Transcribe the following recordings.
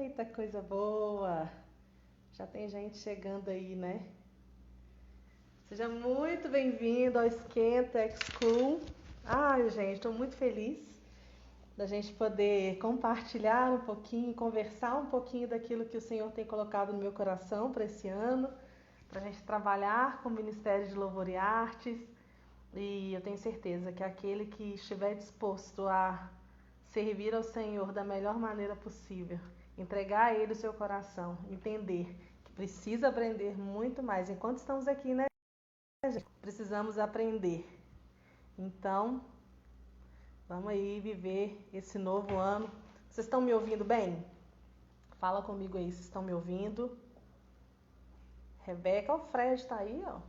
Eita, coisa boa! Já tem gente chegando aí, né? Seja muito bem-vindo ao Esquenta X-School. Ai, gente, estou muito feliz da gente poder compartilhar um pouquinho, conversar um pouquinho daquilo que o Senhor tem colocado no meu coração para esse ano, para a gente trabalhar com o Ministério de Louvor e Artes. E eu tenho certeza que aquele que estiver disposto a servir ao Senhor da melhor maneira possível, entregar a Ele o seu coração, entender que precisa aprender muito mais. Enquanto estamos aqui, né, gente? Precisamos aprender. Então, vamos aí viver esse novo ano. Vocês estão me ouvindo bem? Fala comigo aí, vocês estão me ouvindo? Rebeca, o Fred está aí, ó.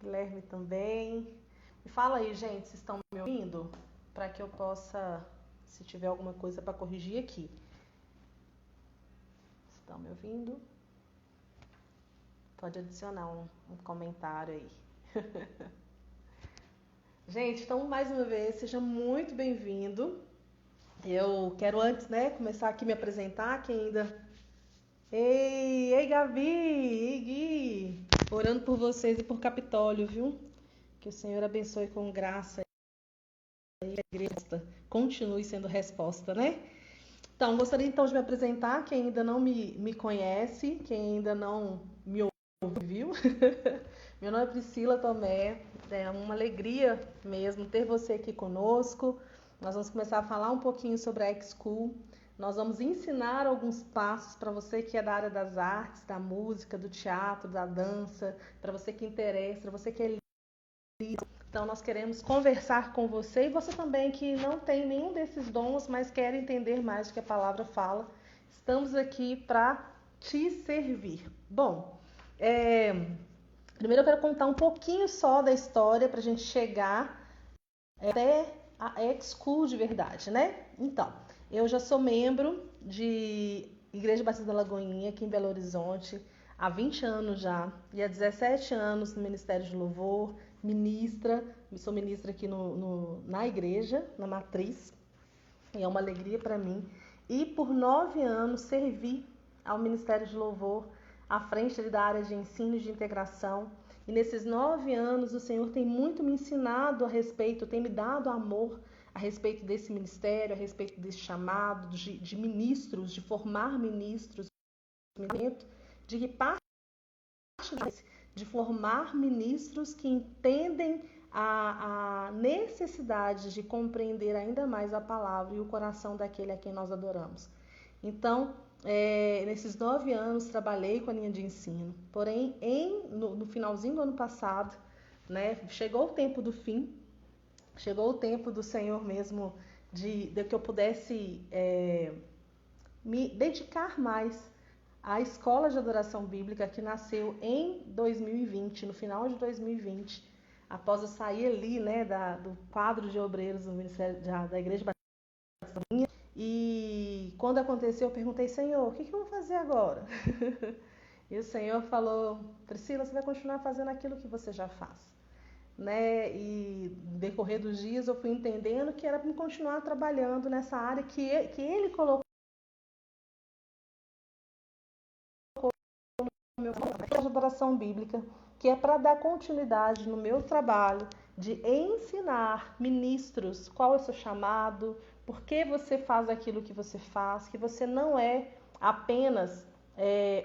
Guilherme também. Me fala aí, gente, vocês estão me ouvindo? Para que eu possa, se tiver alguma coisa para corrigir aqui. Estão me ouvindo? Pode adicionar um comentário aí. Gente, então, mais uma vez, seja muito bem-vindo. Eu quero antes, né, começar aqui me apresentar, quem ainda... Ei, Gabi, ei, Gui. Orando por vocês e por Capitólio, viu? Que o Senhor abençoe com graça e a igreja continue sendo resposta, né? Então, gostaria então de me apresentar, quem ainda não me conhece, quem ainda não me ouviu. Meu nome é Priscila Tomé, é uma alegria mesmo ter você aqui conosco. Nós vamos começar a falar um pouquinho sobre a X-School. Nós vamos ensinar alguns passos para você que é da área das artes, da música, do teatro, da dança, para você que interessa, para você que é livre. Então, nós queremos conversar com você e você também que não tem nenhum desses dons, mas quer entender mais do que a palavra fala. Estamos aqui para te servir. Bom, primeiro eu quero contar um pouquinho só da história para a gente chegar até a X-School de verdade, né? Então, eu já sou membro de Igreja Batista da Lagoinha, aqui em Belo Horizonte, há 20 anos já, e há 17 anos no Ministério de Louvor, sou ministra aqui na igreja, na matriz, e é uma alegria para mim. E por 9 anos servi ao Ministério de Louvor, à frente da área de ensino e de integração. E nesses 9 anos o Senhor tem muito me ensinado a respeito, tem me dado amor a respeito desse ministério, a respeito desse chamado, de ministros, de formar ministros, de que parte de formar ministros que entendem a necessidade de compreender ainda mais a palavra e o coração daquele a quem nós adoramos. Então, nesses 9 anos trabalhei com a linha de ensino, porém no finalzinho do ano passado, né, chegou o tempo do fim, chegou o tempo do Senhor mesmo de que eu pudesse me dedicar mais à escola de adoração bíblica que nasceu em 2020, no final de 2020, após eu sair ali, né, do quadro de obreiros do Ministério da Igreja Batista. E quando aconteceu, eu perguntei, Senhor, o que eu vou fazer agora? E o Senhor falou, Priscila, você vai continuar fazendo aquilo que você já faz. Né? E no decorrer dos dias eu fui entendendo que era para me continuar trabalhando nessa área que Ele colocou no meu de adoração bíblica, que é para dar continuidade no meu trabalho de ensinar ministros qual é o seu chamado, por que você faz aquilo que você faz, que você não é apenas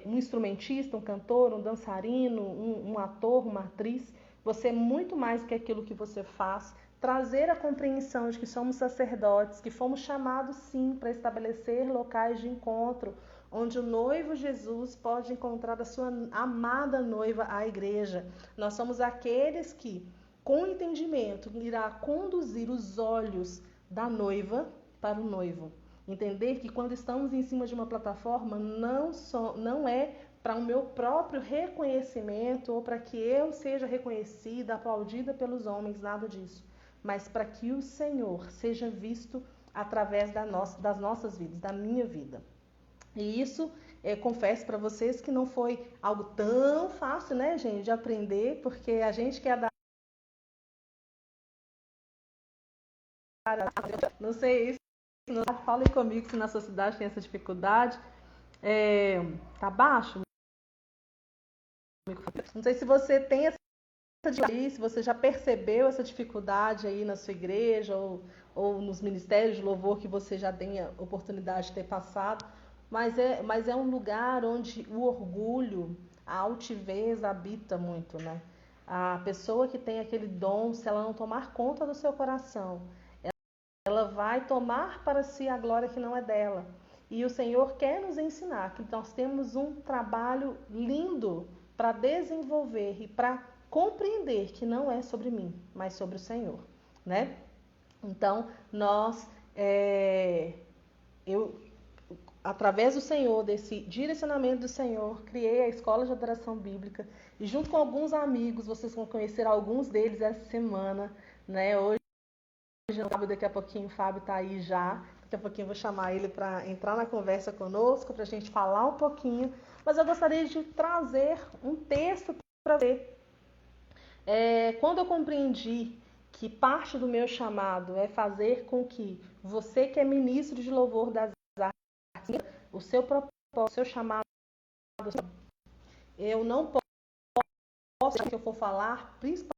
um instrumentista, um cantor, um dançarino, um ator, uma atriz, você é muito mais que aquilo que você faz, trazer a compreensão de que somos sacerdotes, que fomos chamados sim para estabelecer locais de encontro, onde o noivo Jesus pode encontrar a sua amada noiva, a igreja. Nós somos aqueles que, com entendimento, irá conduzir os olhos da noiva para o noivo. Entender que quando estamos em cima de uma plataforma, não é para o meu próprio reconhecimento ou para que eu seja reconhecida, aplaudida pelos homens, nada disso. Mas para que o Senhor seja visto através das nossas vidas, da minha vida. E isso, confesso para vocês que não foi algo tão fácil, né, gente, de aprender, porque a gente que é da área, não sei isso, Fala aí comigo se na sua cidade tem essa dificuldade. Tá baixo? Não sei se você tem essa dificuldade, se você já percebeu essa dificuldade aí na sua igreja ou nos ministérios de louvor que você já tenha oportunidade de ter passado, mas é um lugar onde o orgulho, a altivez habita muito, né? A pessoa que tem aquele dom, se ela não tomar conta do seu coração, ela vai tomar para si a glória que não é dela. E o Senhor quer nos ensinar que nós temos um trabalho lindo para desenvolver e para compreender que não é sobre mim, mas sobre o Senhor, né? Então, eu, através do Senhor, desse direcionamento do Senhor, criei a Escola de Adoração Bíblica e junto com alguns amigos, vocês vão conhecer alguns deles essa semana, né? Hoje não sabe, daqui a pouquinho o Fábio está aí já. Daqui a pouquinho eu vou chamar ele para entrar na conversa conosco, para a gente falar um pouquinho. Mas eu gostaria de trazer um texto para ver. Quando eu compreendi que parte do meu chamado é fazer com que você que é ministro de louvor das artes, o seu propósito, o seu chamado, eu não posso, que eu for falar, principalmente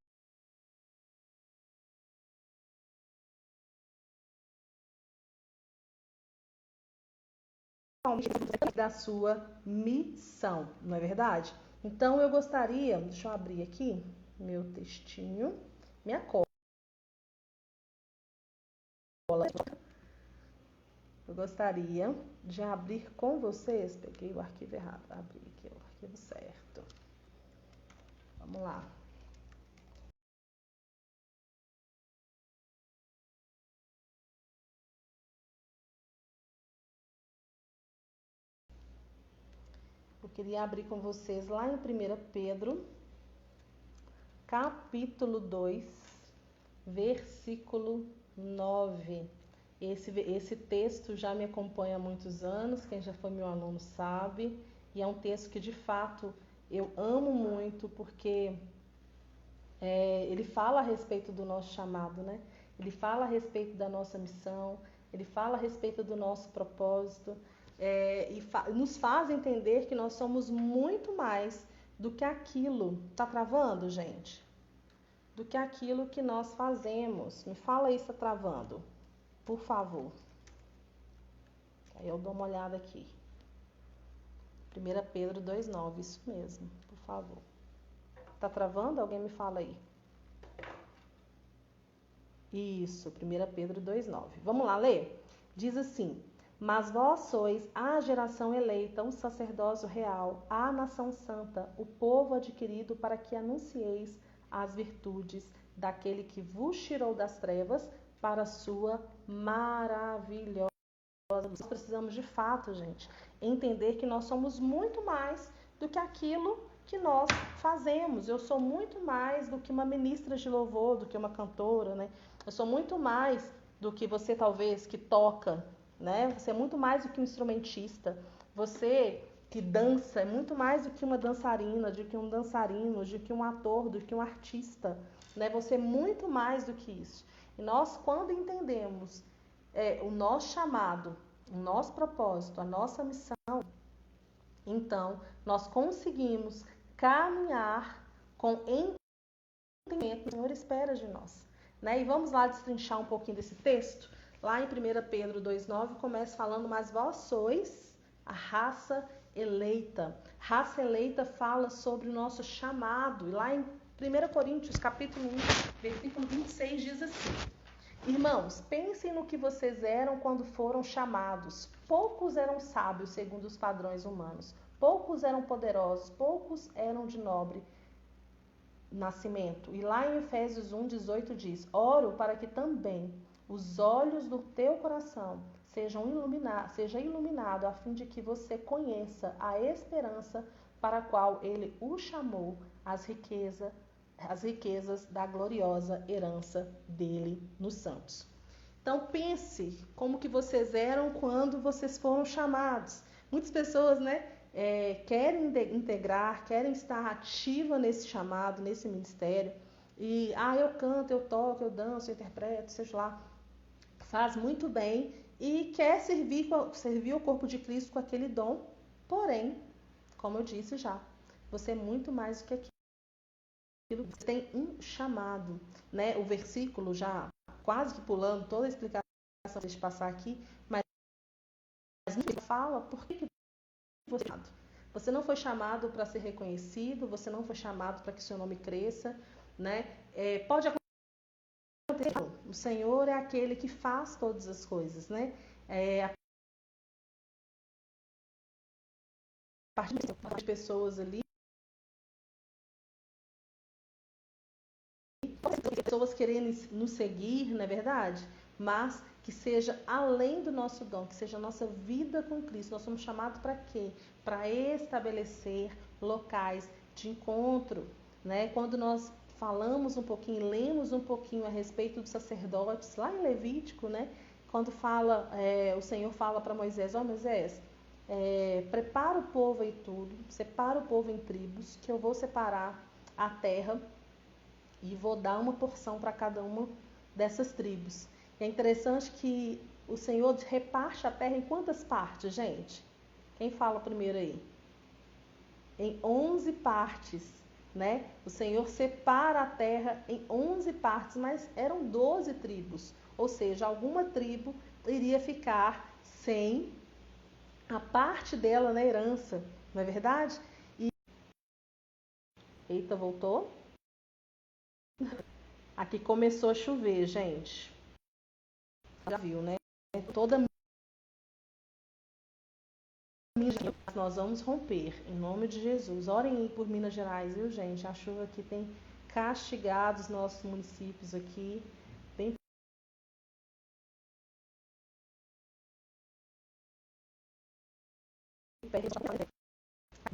da sua missão, não é verdade? Então eu gostaria, deixa eu abrir aqui meu textinho, minha cola. Eu gostaria de abrir com vocês, peguei o arquivo errado, abri aqui o arquivo certo. Vamos lá. Eu queria abrir com vocês lá em 1 Pedro, capítulo 2, versículo 9. Esse texto já me acompanha há muitos anos, quem já foi meu aluno sabe, e é um texto que de fato eu amo muito porque ele fala a respeito do nosso chamado, né? Ele fala a respeito da nossa missão, ele fala a respeito do nosso propósito, nos faz entender que nós somos muito mais do que aquilo. Tá travando, gente? Do que aquilo que nós fazemos. Me fala aí se tá travando, por favor. Aí eu dou uma olhada aqui. 1 Pedro 2,9, isso mesmo, por favor. Tá travando? Alguém me fala aí. Isso, 1 Pedro 2,9. Vamos lá ler? Diz assim: mas vós sois a geração eleita, um sacerdócio real, a nação santa, o povo adquirido para que anuncieis as virtudes daquele que vos tirou das trevas para a sua maravilhosa. Nós precisamos de fato, gente, entender que nós somos muito mais do que aquilo que nós fazemos. Eu sou muito mais do que uma ministra de louvor, do que uma cantora, né? Eu sou muito mais do que você talvez que toca, né? Você é muito mais do que um instrumentista. Você que dança é muito mais do que uma dançarina, do que um dançarino, do que um ator, do que um artista, né? Você é muito mais do que isso. E nós, quando entendemos o nosso chamado, o nosso propósito, a nossa missão, então nós conseguimos caminhar com entendimento que o Senhor espera de nós, né? E vamos lá destrinchar um pouquinho desse texto. Lá em 1 Pedro 2,9 começa falando: mas vós sois a raça eleita. Raça eleita fala sobre o nosso chamado. E lá em 1 Coríntios capítulo 1, versículo 26 diz assim: irmãos, pensem no que vocês eram quando foram chamados. Poucos eram sábios segundo os padrões humanos. Poucos eram poderosos, poucos eram de nobre nascimento. E lá em Efésios 1,18 diz: oro para que também os olhos do teu coração seja iluminado a fim de que você conheça a esperança para a qual ele o chamou, as riquezas da gloriosa herança dele nos santos. Então pense como que vocês eram quando vocês foram chamados. Muitas pessoas, né, querem integrar, querem estar ativa nesse chamado, nesse ministério. E eu canto, eu toco, eu danço, eu interpreto, seja lá. Faz muito bem e quer servir o corpo de Cristo com aquele dom, porém, como eu disse já, você é muito mais do que aquilo, você tem um chamado, né? O versículo já quase que pulando toda a explicação, deixa eu passar aqui, mas fala por que você é chamado. Você não foi chamado para ser reconhecido, você não foi chamado para que seu nome cresça, né? Pode acontecer. O Senhor é aquele que faz todas as coisas, né? A partir de pessoas ali, pessoas querendo nos seguir, não é verdade? Mas que seja além do nosso dom, que seja a nossa vida com Cristo. Nós somos chamados para quê? Para estabelecer locais de encontro, né? Quando nós falamos um pouquinho, lemos um pouquinho a respeito dos sacerdotes, lá em Levítico, né? Quando o Senhor fala para Moisés, Moisés, prepara o povo aí tudo, separa o povo em tribos, que eu vou separar a terra e vou dar uma porção para cada uma dessas tribos. E é interessante que o Senhor reparte a terra em quantas partes, gente? Quem fala primeiro aí? Em 11 partes, né? O Senhor separa a terra em 11 partes, mas eram 12 tribos. Ou seja, alguma tribo iria ficar sem a parte dela na herança, não é verdade? Eita, voltou? Aqui começou a chover, gente. Já viu, né? Toda nós vamos romper, em nome de Jesus. Orem aí por Minas Gerais, viu, gente? A chuva aqui tem castigado os nossos municípios aqui. Bem perto.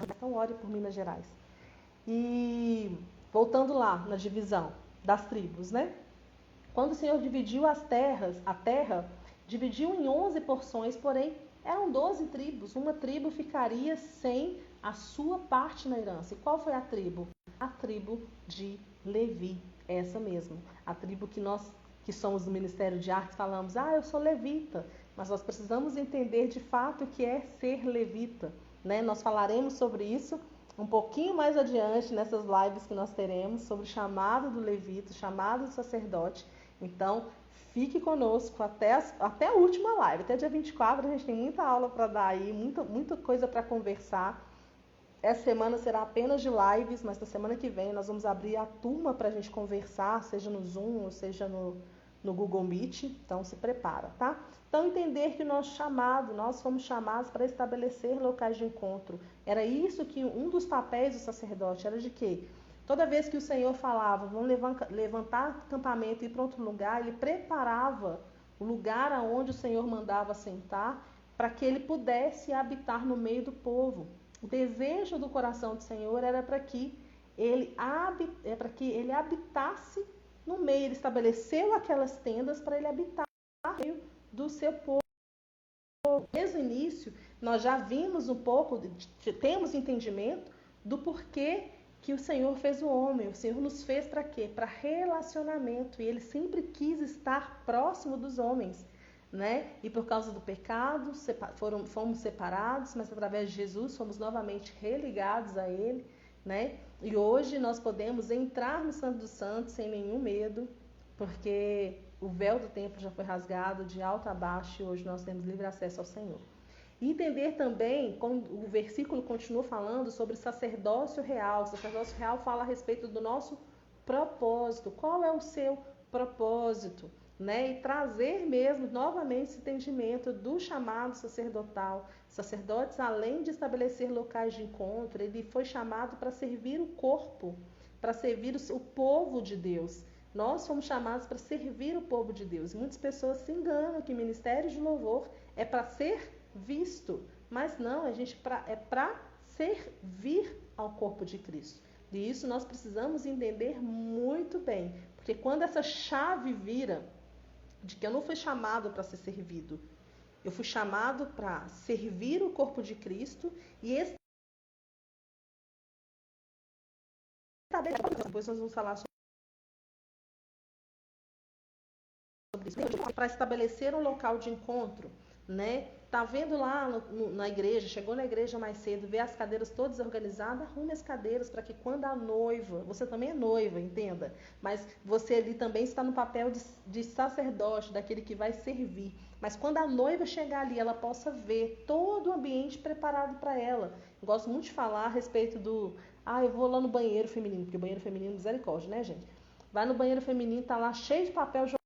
Então, ore por Minas Gerais. E voltando lá na divisão das tribos, né? Quando o Senhor dividiu a terra dividiu em 11 porções, porém eram 12 tribos. Uma tribo ficaria sem a sua parte na herança. E qual foi a tribo? A tribo de Levi, essa mesmo. A tribo que nós, que somos do Ministério de Artes, falamos, eu sou levita. Mas nós precisamos entender de fato o que é ser levita, né? Nós falaremos sobre isso um pouquinho mais adiante nessas lives que nós teremos sobre o chamado do levita, o chamado do sacerdote. Então, fique conosco até a última live. Até dia 24 a gente tem muita aula para dar aí, muita coisa para conversar. Essa semana será apenas de lives, mas na semana que vem nós vamos abrir a turma para a gente conversar, seja no Zoom ou seja no Google Meet. Então, se prepara, tá? Então, entender que o nosso chamado, nós fomos chamados para estabelecer locais de encontro. Era isso que um dos papéis do sacerdote era de quê? Toda vez que o Senhor falava, vamos levantar acampamento e ir para outro lugar, ele preparava o lugar aonde o Senhor mandava sentar para que ele pudesse habitar no meio do povo. O desejo do coração do Senhor era para que ele habitasse no meio. Ele estabeleceu aquelas tendas para ele habitar no meio do seu povo. Desde o início, nós já vimos um pouco, temos entendimento do porquê que o Senhor fez o homem. O Senhor nos fez para quê? Para relacionamento. E Ele sempre quis estar próximo dos homens, né? E por causa do pecado, fomos separados, mas através de Jesus fomos novamente religados a Ele, né? E hoje nós podemos entrar no Santo dos Santos sem nenhum medo, porque o véu do templo já foi rasgado de alto a baixo e hoje nós temos livre acesso ao Senhor. E entender também, como o versículo continua falando sobre sacerdócio real. O sacerdócio real fala a respeito do nosso propósito. Qual é o seu propósito? Né? E trazer mesmo novamente esse entendimento do chamado sacerdotal. Sacerdotes, além de estabelecer locais de encontro, ele foi chamado para servir o corpo, para servir o povo de Deus. Nós fomos chamados para servir o povo de Deus. E muitas pessoas se enganam que o ministério de louvor é para ser visto, mas não, é para servir ao corpo de Cristo. E isso nós precisamos entender muito bem, porque quando essa chave vira de que eu não fui chamado para ser servido, eu fui chamado para servir o corpo de Cristo e depois nós vamos falar sobre isso. para estabelecer um local de encontro, né? Tá vendo lá na igreja, chegou na igreja mais cedo, vê as cadeiras todas organizadas, arrume as cadeiras para que quando a noiva, você também é noiva, entenda, mas você ali também está no papel de sacerdote, daquele que vai servir. Mas quando a noiva chegar ali, ela possa ver todo o ambiente preparado para ela. Eu gosto muito de falar a respeito eu vou lá no banheiro feminino, porque o banheiro feminino, misericórdia, né, gente? Vai no banheiro feminino, tá lá cheio de papel jogado.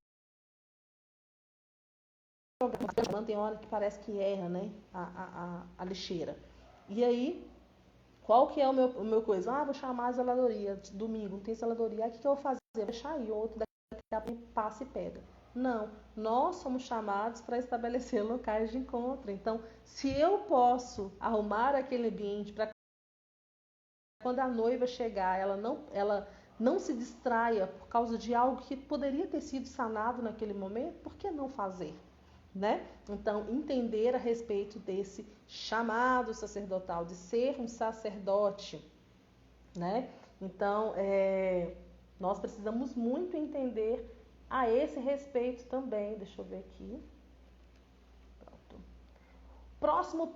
Tem hora que parece que erra, né? A lixeira. E aí, qual que é o meu coisa? Vou chamar a zeladoria. Domingo, não tem zeladoria. Aí o que eu vou fazer? Vou deixar aí outro, daqui a pouco passa e pega. Não, nós somos chamados para estabelecer locais de encontro. Então, se eu posso arrumar aquele ambiente para quando a noiva chegar, ela não se distraia por causa de algo que poderia ter sido sanado naquele momento, por que não fazer? Né? Então, entender a respeito desse chamado sacerdotal, de ser um sacerdote, né? Então, nós precisamos muito entender a esse respeito também. Deixa eu ver aqui. Pronto. Próximo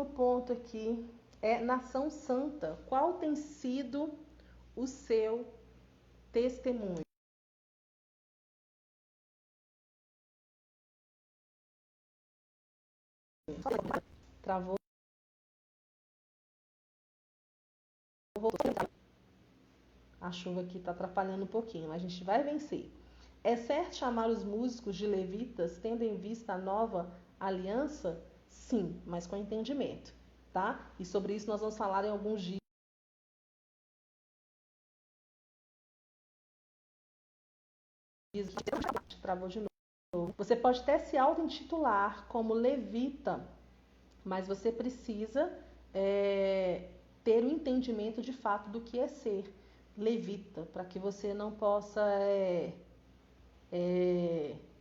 ponto aqui é nação santa. Qual tem sido o seu testemunho? Travou. A chuva aqui está atrapalhando um pouquinho, mas a gente vai vencer. É certo chamar os músicos de levitas, tendo em vista a nova aliança? Sim, mas com entendimento, tá? E sobre isso nós vamos falar em alguns dias. Travou de novo. Você pode até se auto-intitular como levita, mas você precisa ter um entendimento de fato do que é ser levita, para que você não possa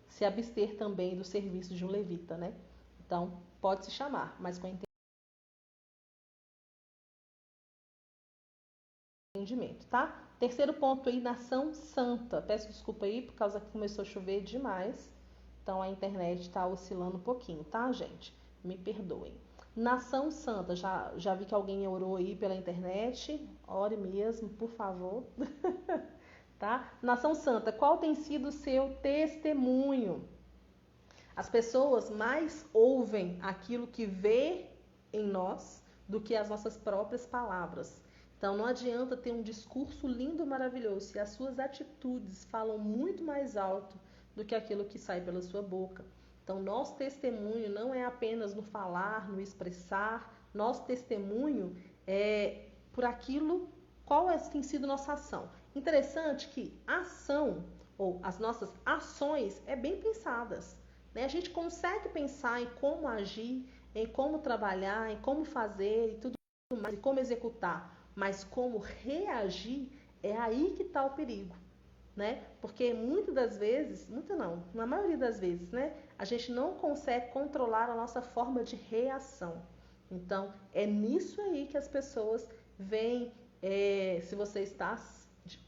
se abster também do serviço de um levita, né? Então, pode se chamar, mas com entendimento, tá? Terceiro ponto aí, nação santa. Peço desculpa aí, por causa que começou a chover demais. Então, a internet está oscilando um pouquinho, tá, gente? Me perdoem. Nação santa, já vi que alguém orou aí pela internet. Ore mesmo, por favor. Tá? Nação santa, qual tem sido o seu testemunho? As pessoas mais ouvem aquilo que vê em nós do que as nossas próprias palavras. Então não adianta ter um discurso lindo, maravilhoso, se as suas atitudes falam muito mais alto do que aquilo que sai pela sua boca. Então nosso testemunho não é apenas no falar, no expressar, nosso testemunho é por aquilo, tem sido nossa ação. Interessante que a ação ou as nossas ações é bem pensadas. A gente consegue pensar em como agir, em como trabalhar, em como fazer e tudo mais, e como executar, mas como reagir, é aí que está o perigo, né? Porque muitas das vezes, na maioria das vezes, né, a gente não consegue controlar a nossa forma de reação. Então, é nisso aí que as pessoas veem se você está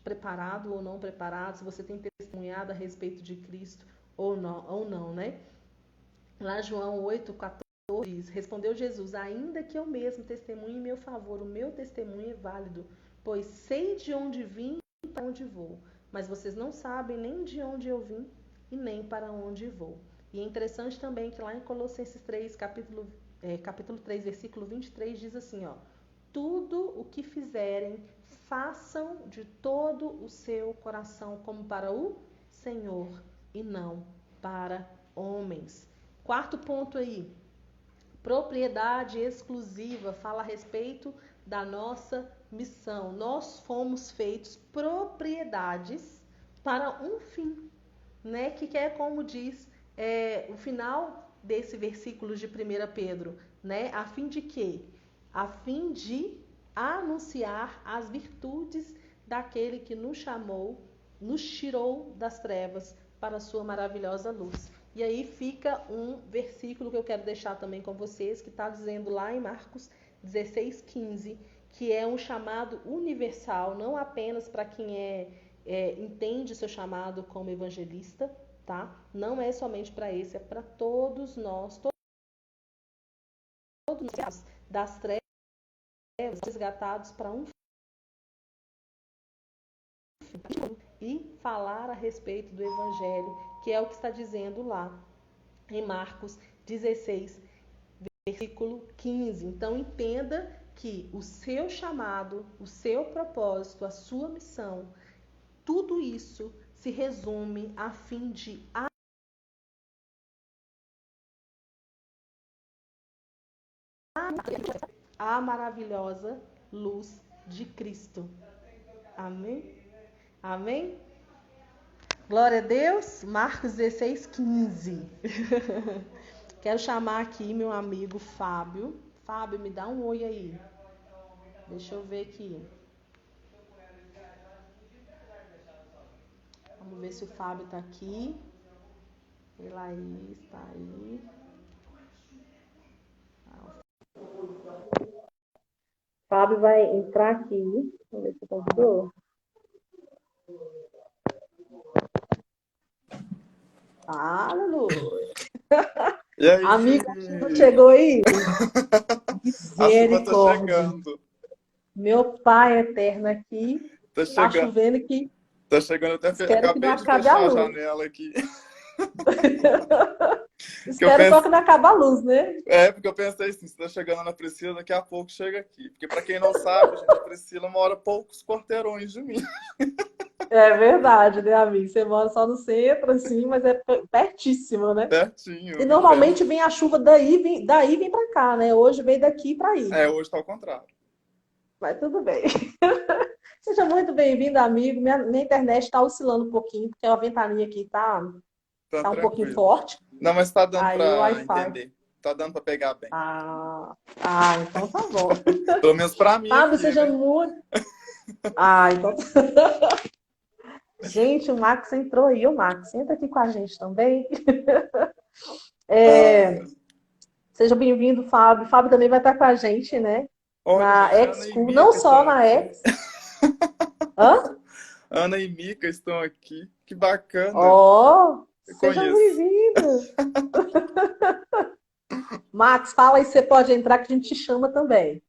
preparado ou não preparado, se você tem testemunhado a respeito de Cristo ou não, né? Lá João 8:14 diz: respondeu Jesus: ainda que eu mesmo testemunhe em meu favor, o meu testemunho é válido, pois sei de onde vim e para onde vou, mas vocês não sabem nem de onde eu vim e nem para onde vou. E é interessante também que lá em Colossenses 3, capítulo 3, versículo 23, diz assim, tudo o que fizerem, façam de todo o seu coração como para o Senhor e não para homens. Quarto ponto aí, propriedade exclusiva, fala a respeito da nossa missão. Nós fomos feitos propriedades para um fim, né? Que é como diz o final desse versículo de 1 Pedro, né? A fim de quê? A fim de anunciar as virtudes daquele que nos chamou, nos tirou das trevas para a sua maravilhosa luz. E aí fica um versículo que eu quero deixar também com vocês, que está dizendo lá em Marcos 16:15, que é um chamado universal, não apenas para quem entende seu chamado como evangelista, tá? Não é somente para esse, é para todos nós, todos nós das trevas resgatados para um fim e falar a respeito do Evangelho, que é o que está dizendo lá em Marcos 16, versículo 15. Então entenda que o seu chamado, o seu propósito, a sua missão, tudo isso se resume a fim de a maravilhosa luz de Cristo. Amém? Amém? Glória a Deus. Marcos 16, 15. Quero chamar aqui meu amigo Fábio. Fábio, me dá um oi aí. Deixa eu ver aqui. Vamos ver se o Fábio está aqui. E Laís está aí. Fábio vai entrar aqui. Vamos ver se convidou. Aleluia. E aí? Amigo, chegou aí? A chuva tá Misericórdia. chegando. Meu Pai eterno aqui. Tá Tá chegando. chovendo aqui. Tá chegando, Espero que não acabei de acabe a fechar a luz. janela aqui. Espero só que não acabe a luz, né? Porque eu pensei assim, se tá chegando na Priscila, daqui a pouco chega aqui. Porque pra quem não sabe, gente, a Priscila mora poucos quarteirões de mim. É verdade, né, amigo? Você mora só no centro, assim, mas é pertíssimo, né? Pertinho. E normalmente vem a chuva daí vem pra cá, né? Hoje veio daqui pra aí. Hoje tá ao contrário. Mas tudo bem. Seja muito bem-vindo, amigo. Minha internet está oscilando um pouquinho, porque a ventaninha aqui tá um pouquinho forte. Não, mas tá dando Aí o pra Wi-Fi. entender. Tá dando pra pegar bem. Então tá bom. Pelo menos pra mim Fábio, aqui, seja né? muito... então... Gente, o Max entrou aí. O Max, entra aqui com a gente também. Seja bem-vindo, Fábio. Fábio também vai estar com a gente, né? Olha, Na gente, Ana e X-School, Mica não só estão na aqui. X. Hã? Ana e Mica estão aqui. Que bacana. Seja bem-vindo. Max, fala aí, você pode entrar que a gente te chama também.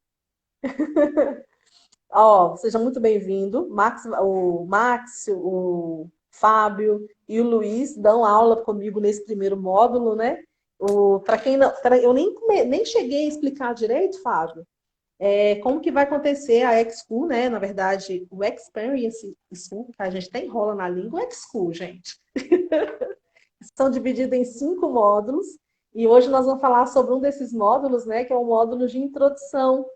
Seja muito bem-vindo. O Max, o Fábio e o Luiz dão aula comigo nesse primeiro módulo, né? Para quem não, eu nem cheguei a explicar direito, Fábio, como que vai acontecer a X-School, né? Na verdade, o Experience School, que a gente tem rola na língua, X-School, gente. São divididos em 5 módulos e hoje nós vamos falar sobre um desses módulos, né? Que é o módulo de introdução,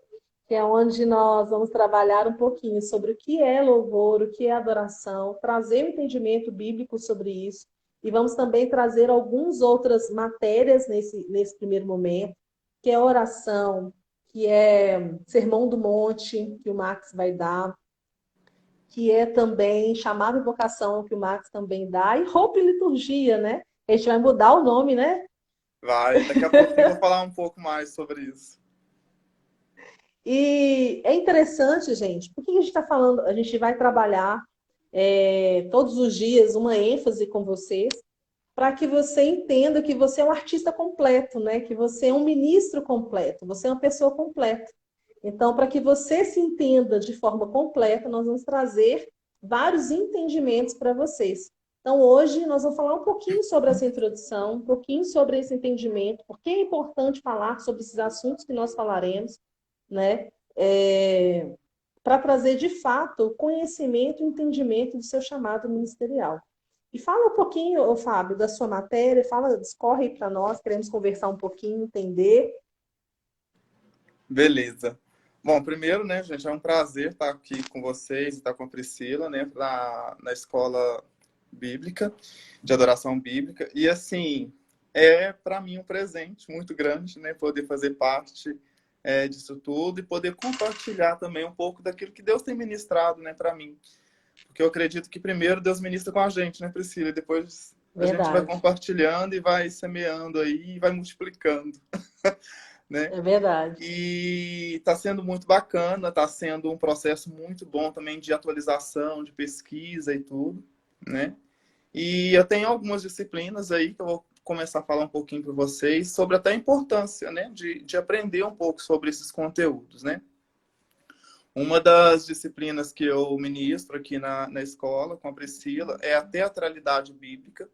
que é onde nós vamos trabalhar um pouquinho sobre o que é louvor, o que é adoração, trazer um entendimento bíblico sobre isso. E vamos também trazer algumas outras matérias nesse primeiro momento, que é oração, que é Sermão do Monte, que o Max vai dar, que é também chamado e vocação, que o Max também dá, e roupa e liturgia, né? A gente vai mudar o nome, né? Vai, daqui a pouquinho eu vou falar um pouco mais sobre isso. E é interessante, gente, porque a gente está falando, a gente vai trabalhar todos os dias uma ênfase com vocês, para que você entenda que você é um artista completo, né? Que você é um ministro completo, você é uma pessoa completa. Então, para que você se entenda de forma completa, nós vamos trazer vários entendimentos para vocês. Então, hoje nós vamos falar um pouquinho sobre essa introdução, um pouquinho sobre esse entendimento, porque é importante falar sobre esses assuntos que nós falaremos, né? Para trazer, de fato, conhecimento e entendimento do seu chamado ministerial. E fala um pouquinho, Fábio, da sua matéria, discorre para nós, queremos conversar um pouquinho, entender. Beleza. Bom, primeiro, né, gente, é um prazer estar aqui com vocês, estar com a Priscila, né, na escola bíblica, de adoração bíblica. E, assim, é para mim um presente muito grande, né, poder fazer parte disso tudo e poder compartilhar também um pouco daquilo que Deus tem ministrado, né, para mim. Porque eu acredito que primeiro Deus ministra com a gente, né, Priscila? E depois a gente vai compartilhando e vai semeando aí e vai multiplicando. Né? É verdade. E está sendo muito bacana, está sendo um processo muito bom também de atualização, de pesquisa e tudo, né? E eu tenho algumas disciplinas aí que eu vou começar a falar um pouquinho para vocês sobre até a importância, né, de aprender um pouco sobre esses conteúdos, né? Uma das disciplinas que eu ministro aqui na escola com a Priscila é a teatralidade bíblica.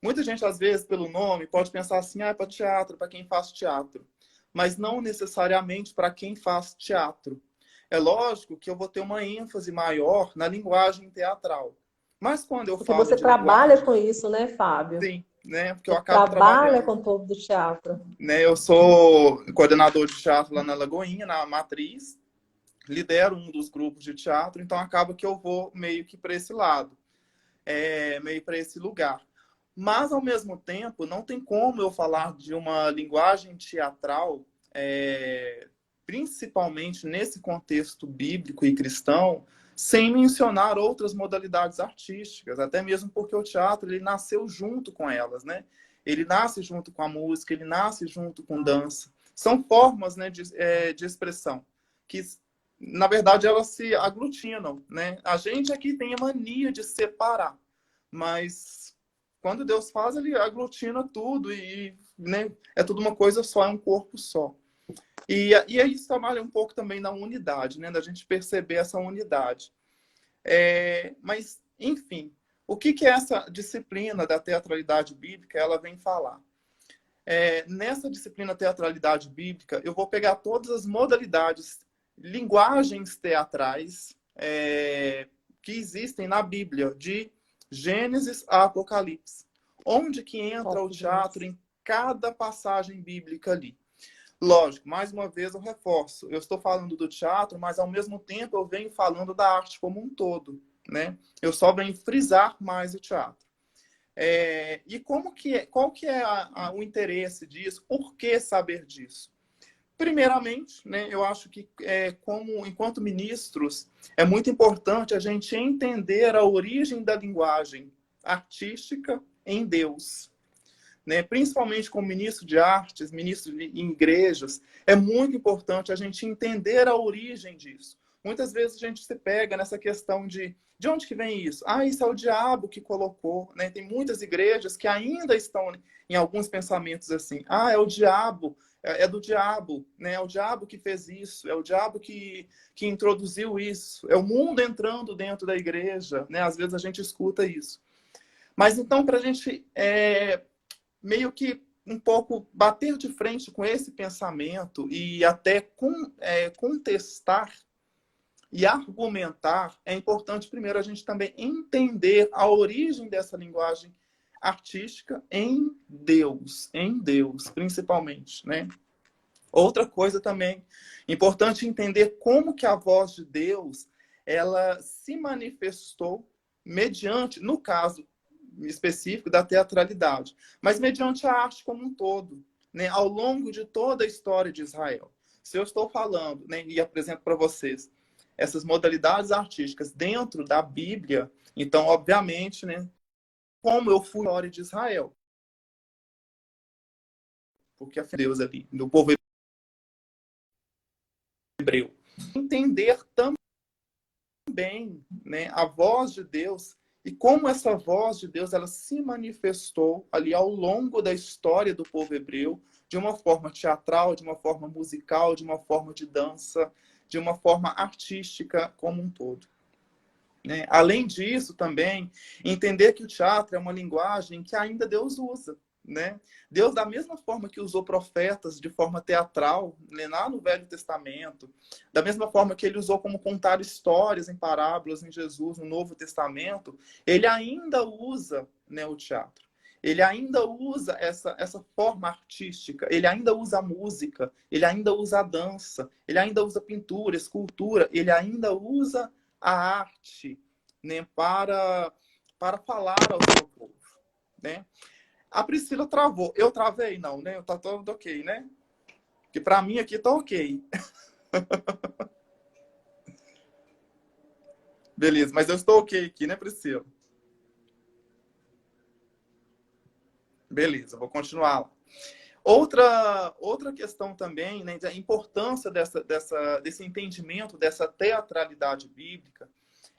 Muita gente, às vezes, pelo nome, pode pensar assim, ah, é para teatro, para quem faz teatro. Mas não necessariamente para quem faz teatro. É lógico que eu vou ter uma ênfase maior na linguagem teatral. Mas quando eu Porque falo você de trabalha linguagem, com isso, né, Fábio? sim, né? Porque eu Você acabo trabalha trabalhando. com o povo do teatro. Né? Eu sou coordenador de teatro lá na Lagoinha, na Matriz. Lidero um dos grupos de teatro, então acaba que eu vou meio que para esse lado, meio para esse lugar. Mas, ao mesmo tempo, não tem como eu falar de uma linguagem teatral, principalmente nesse contexto bíblico e cristão, sem mencionar outras modalidades artísticas, até mesmo porque o teatro ele nasceu junto com elas, né? Ele nasce junto com a música, ele nasce junto com dança. São formas, né, de expressão que, na verdade, elas se aglutinam, né? A gente aqui tem a mania de separar, mas quando Deus faz, ele aglutina tudo e, né, é tudo uma coisa só, é um corpo só. E aí isso trabalha um pouco também na unidade, né? Da gente perceber essa unidade. Mas, enfim, o que é essa disciplina da teatralidade bíblica? Ela vem falar. Nessa disciplina teatralidade bíblica, eu vou pegar todas as modalidades, linguagens teatrais que existem na Bíblia, de Gênesis a Apocalipse. Onde que entra o teatro em cada passagem bíblica ali. Lógico, mais uma vez eu reforço. Eu estou falando do teatro, mas ao mesmo tempo eu venho falando da arte como um todo, né? Eu só venho frisar mais o teatro. E qual que é o interesse disso? Por que saber disso? Primeiramente, né, eu acho que enquanto ministros, é muito importante a gente entender a origem da linguagem artística em Deus. Né? Principalmente como ministro de artes, ministro em igrejas, é muito importante a gente entender a origem disso. Muitas vezes a gente se pega nessa questão de onde que vem isso? Ah, isso é o diabo que colocou. Né? Tem muitas igrejas que ainda estão em alguns pensamentos assim. Ah, é o diabo, é do diabo. Né? É o diabo que fez isso, é o diabo que introduziu isso. É o mundo entrando dentro da igreja. Né? Às vezes a gente escuta isso. Mas então, para a gente meio que um pouco bater de frente com esse pensamento e até contestar e argumentar, é importante primeiro a gente também entender a origem dessa linguagem artística em Deus principalmente, né? Outra coisa também importante entender como que a voz de Deus ela se manifestou mediante, no caso específico da teatralidade, mas mediante a arte como um todo, né? Ao longo de toda a história de Israel. Se eu estou falando, né, e apresento para vocês essas modalidades artísticas dentro da Bíblia, então, obviamente, né, como eu fui na história de Israel, porque a Deus ali, do povo hebreu. Entender também, né, a voz de Deus e como essa voz de Deus ela se manifestou ali ao longo da história do povo hebreu, de uma forma teatral, de uma forma musical, de uma forma de dança, de uma forma artística como um todo. Né? Além disso, também, entender que o teatro é uma linguagem que ainda Deus usa. Né? Deus, da mesma forma que usou profetas de forma teatral, né, lá no Velho Testamento, da mesma forma que ele usou como contar histórias em parábolas em Jesus no Novo Testamento, ele ainda usa, né, o teatro. Ele ainda usa essa forma artística, ele ainda usa a música, ele ainda usa a dança, ele ainda usa pintura, escultura, ele ainda usa a arte, né, para falar ao seu povo. Né? A Priscila travou. Eu travei? Não, né? Tá tudo ok, né? Porque para mim aqui tá ok. Beleza, mas eu estou ok aqui, né, Priscila? Beleza, vou continuar lá. Outra questão também, né, a importância desse entendimento, dessa teatralidade bíblica,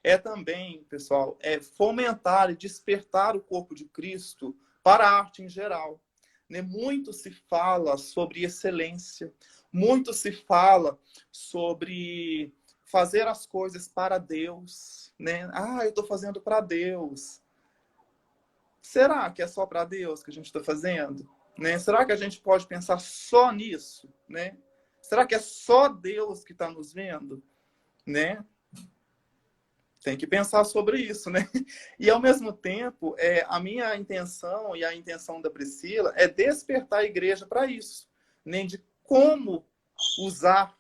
é também, pessoal, fomentar e despertar o corpo de Cristo para a arte em geral. Né? Muito se fala sobre excelência, muito se fala sobre fazer as coisas para Deus. Né? Eu estou fazendo para Deus. Será que é só para Deus que a gente está fazendo? Né? Será que a gente pode pensar só nisso? Né? Será que é só Deus que está nos vendo? Né? Tem que pensar sobre isso, né? E, ao mesmo tempo, a minha intenção e a intenção da Priscila é despertar a igreja para isso, né? De como usar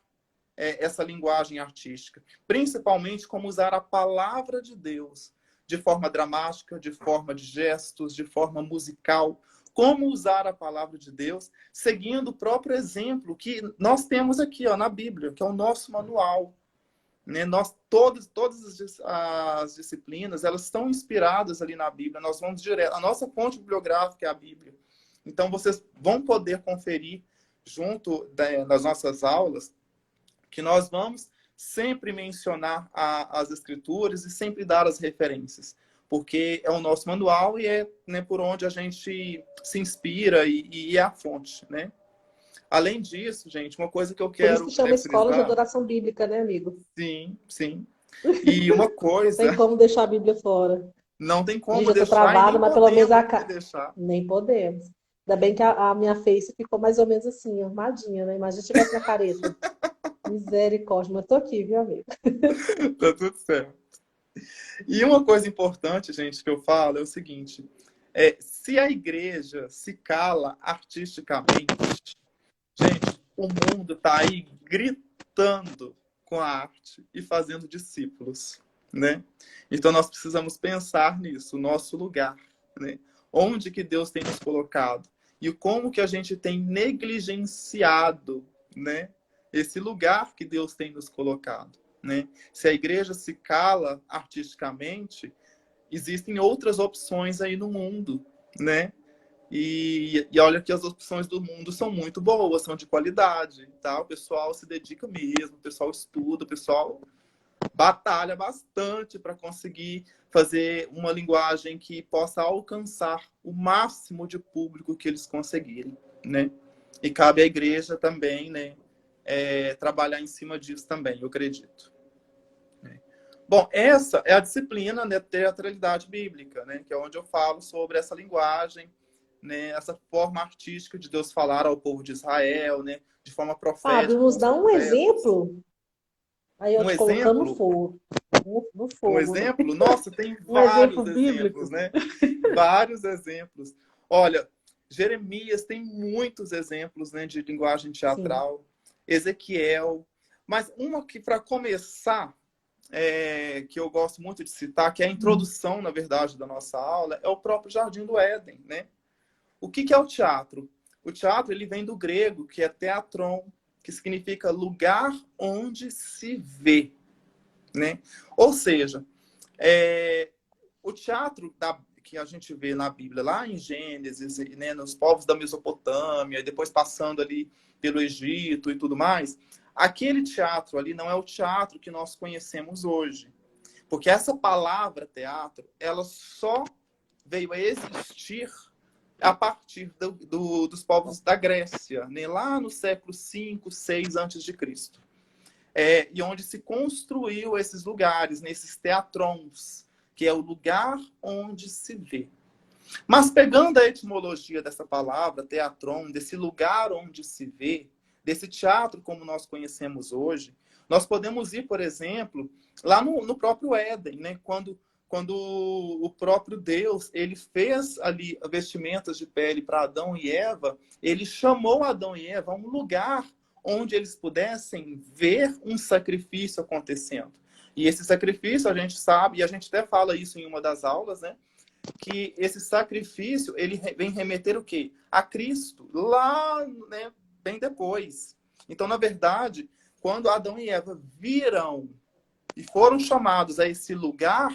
essa linguagem artística. Principalmente como usar a palavra de Deus de forma dramática, de forma de gestos, de forma musical. Como usar a palavra de Deus seguindo o próprio exemplo que nós temos aqui, ó, na Bíblia, que é o nosso manual. Né? Todas as disciplinas, elas estão inspiradas ali na Bíblia. Nós vamos direto. A nossa fonte bibliográfica é a Bíblia. Então, vocês vão poder conferir junto nas nossas aulas que nós vamos sempre mencionar as Escrituras e sempre dar as referências. Porque é o nosso manual e é, né, por onde a gente se inspira e é a fonte, né? Além disso, gente, uma coisa que eu Por isso quero que chama Escola de frisar... Adoração Bíblica, né, amigo? Sim, sim. E uma Não coisa, tem como deixar a Bíblia fora. não tem Gente, como eu tô deixar e travada, nem mas pelo menos podemos deixar. nem podemos. Ainda bem que a minha face ficou mais ou menos assim, armadinha, né? Imagina se tivesse na careta. Misericórdia, mas tô aqui, viu, amigo? Tá tudo certo. E uma coisa importante, gente, que eu falo é o seguinte: se a igreja se cala artisticamente, gente, o mundo tá aí gritando com a arte e fazendo discípulos, né? Então nós precisamos pensar nisso, o nosso lugar, né? Onde que Deus tem nos colocado e como que a gente tem negligenciado, né, esse lugar que Deus tem nos colocado, né? Se a igreja se cala artisticamente, existem outras opções aí no mundo, né? E olha que as opções do mundo são muito boas, são de qualidade, tá? O pessoal se dedica mesmo, o pessoal estuda, o pessoal batalha bastante para conseguir fazer uma linguagem que possa alcançar o máximo de público que eles conseguirem, né? E cabe à igreja também, né, trabalhar em cima disso também, eu acredito. Bom, essa é a disciplina, né, teatralidade bíblica, né, que é onde eu falo sobre essa linguagem, né, essa forma artística de Deus falar ao povo de Israel, né, de forma Fábio, profética com nos os dá um profetas. exemplo, aí eu Um te colocando no exemplo, fogo. No um fogo, né? exemplo, nossa, tem Um exemplo vários exemplos, bíblico. né? Vários exemplos. Olha, Jeremias tem muitos exemplos, né, de linguagem Sim. teatral, Ezequiel, mas uma que, para começar, que eu gosto muito de citar, que é a introdução, na verdade, da nossa aula, é o próprio Jardim do Éden, né? O que é o teatro? O teatro, ele vem do grego, que é teatron, que significa lugar onde se vê, né? Ou seja, o teatro que a gente vê na Bíblia, lá em Gênesis, né, nos povos da Mesopotâmia, depois passando ali pelo Egito e tudo mais, aquele teatro ali não é o teatro que nós conhecemos hoje. Porque essa palavra teatro, ela só veio a existir a partir dos povos da Grécia, né? Lá no século 5, 6 antes de Cristo. E onde se construiu esses lugares, nesses teatrons, que é o lugar onde se vê. Mas pegando a etimologia dessa palavra, teatron, desse lugar onde se vê, desse teatro como nós conhecemos hoje, nós podemos ir, por exemplo, lá no próprio Éden, né? Quando o próprio Deus ele fez ali vestimentas de pele para Adão e Eva, ele chamou Adão e Eva a um lugar onde eles pudessem ver um sacrifício acontecendo. E esse sacrifício, a gente sabe, e a gente até fala isso em uma das aulas, né? Que esse sacrifício, ele vem remeter o quê? A Cristo, lá, né, bem depois. Então, na verdade, quando Adão e Eva viram e foram chamados a esse lugar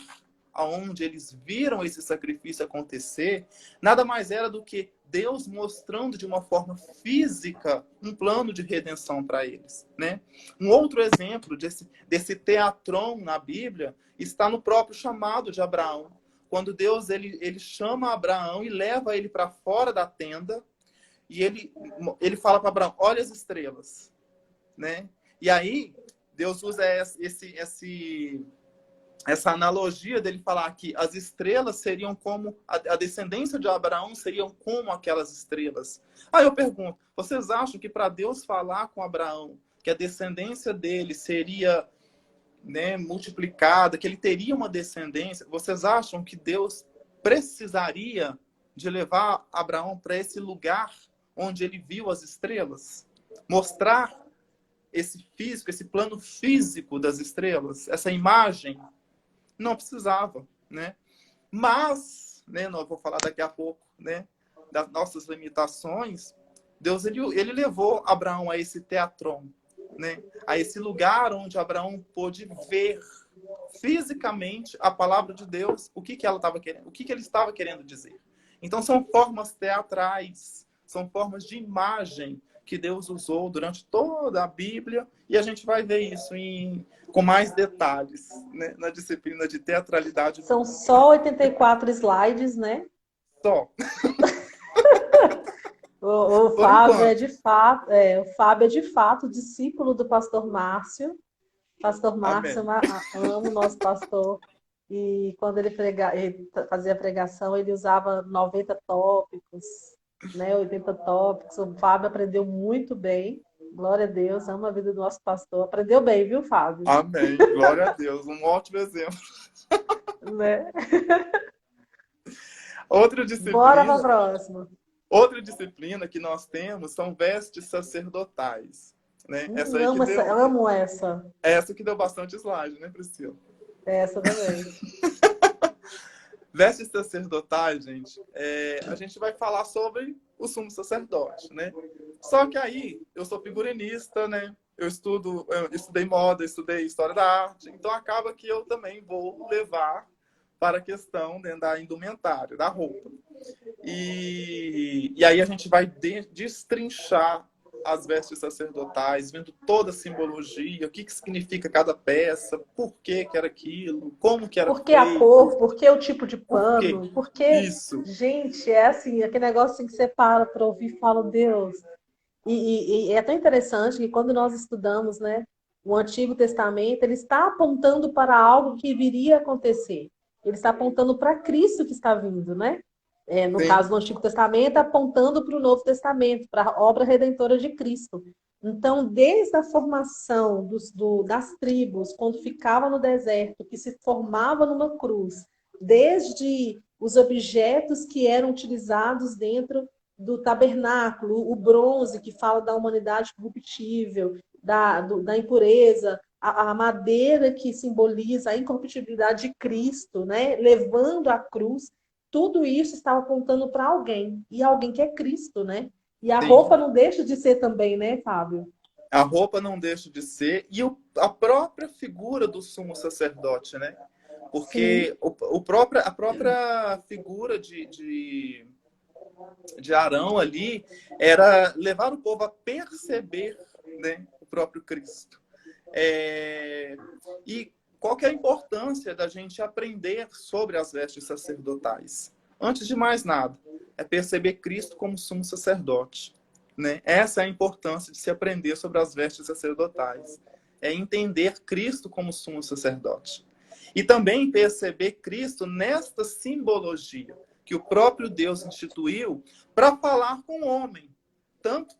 aonde eles viram esse sacrifício acontecer, nada mais era do que Deus mostrando de uma forma física um plano de redenção para eles, né? Um outro exemplo desse teatron na Bíblia está no próprio chamado de Abraão. Quando Deus ele chama Abraão e leva ele para fora da tenda, e ele fala para Abraão, olha as estrelas, né? E aí Deus usa essa analogia dele falar que as estrelas seriam como a descendência de Abraão seriam como aquelas estrelas. Aí eu pergunto, vocês acham que para Deus falar com Abraão que a descendência dele seria, né, multiplicada, que ele teria uma descendência, vocês acham que Deus precisaria de levar Abraão para esse lugar onde ele viu as estrelas? Mostrar esse físico, esse plano físico das estrelas, essa imagem? Não precisava, né? Mas, né, não vou falar daqui a pouco, né, das nossas limitações. Deus ele levou Abraão a esse teatron, né, a esse lugar onde Abraão pôde ver fisicamente a palavra de Deus, o que ela estava querendo, o que ele estava querendo dizer. Então são formas teatrais, são formas de imagem que Deus usou durante toda a Bíblia, e a gente vai ver isso com mais detalhes, né, na disciplina de teatralidade. São só 84 slides, né? Só. O Fábio o Fábio é de fato discípulo do pastor Márcio. Pastor Márcio, amo o nosso pastor. E quando ele fazia pregação, ele usava 90 tópicos, né, 80 tópicos. O Fábio aprendeu muito bem. Glória a Deus, amo a vida do nosso pastor. Aprendeu bem, viu, Fábio? Amém. Glória a Deus. Um ótimo exemplo. Né? Outra disciplina. Bora para a próxima. Outra disciplina que nós temos são vestes sacerdotais, né? Amo essa. Essa que deu bastante slide, né, Priscila? Essa também. Vestes sacerdotais, gente, a gente vai falar sobre o sumo sacerdote, né? Só que aí, eu sou figurinista, né? Eu estudei moda, estudei história da arte, então acaba que eu também vou levar para a questão, né, da indumentária, da roupa. E aí a gente vai destrinchar as vestes sacerdotais, vendo toda a simbologia, o que significa cada peça, por que era aquilo, como que era feito. Por que a cor, por que o tipo de pano, por que... Isso. Gente, é assim, aquele negócio assim que você para ouvir e fala, Deus. E é tão interessante que quando nós estudamos, né, o Antigo Testamento, ele está apontando para algo que viria a acontecer. Ele está apontando para Cristo que está vindo, né? No Sim. caso do Antigo Testamento, apontando para o Novo Testamento, para a obra redentora de Cristo. Então, desde a formação das tribos, quando ficava no deserto, que se formava numa cruz, desde os objetos que eram utilizados dentro do tabernáculo, o bronze, que fala da humanidade corruptível, da impureza, a madeira que simboliza a incorruptibilidade de Cristo, né? Levando a cruz, tudo isso estava apontando para alguém, e alguém que é Cristo, né? E a roupa não deixa de ser também, né, Fábio? A roupa não deixa de ser, e a própria figura do sumo sacerdote, né? Porque a própria figura de Arão ali era levar o povo a perceber, né, o próprio Cristo. E qual que é a importância da gente aprender sobre as vestes sacerdotais? Antes de mais nada, é perceber Cristo como sumo sacerdote, né? Essa é a importância de se aprender sobre as vestes sacerdotais. É entender Cristo como sumo sacerdote. E também perceber Cristo nesta simbologia que o próprio Deus instituiu para falar com o homem, tanto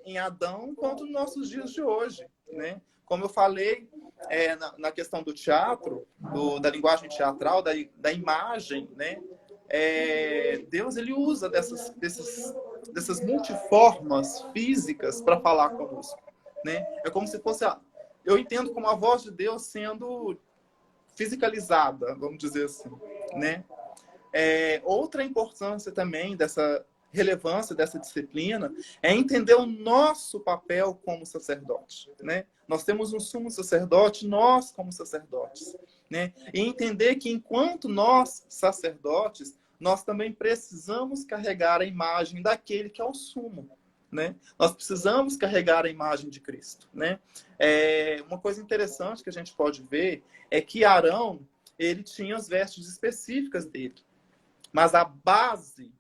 em Adão quanto nos nossos dias de hoje, né? Como eu falei na questão do teatro, da linguagem teatral, da imagem, né? Deus ele usa dessas multiformas físicas para falar conosco, né? É como se fosse eu entendo como a voz de Deus sendo fisicalizada, vamos dizer assim, né? Outra importância também dessa relevância dessa disciplina é entender o nosso papel como sacerdote, né? Nós temos um sumo sacerdote, nós como sacerdotes. né? E entender que enquanto nós, sacerdotes, nós também precisamos carregar a imagem daquele que é o sumo, né? Nós precisamos carregar a imagem de Cristo, né? Uma coisa interessante que a gente pode ver é que Arão, ele tinha as vestes específicas dele, mas a base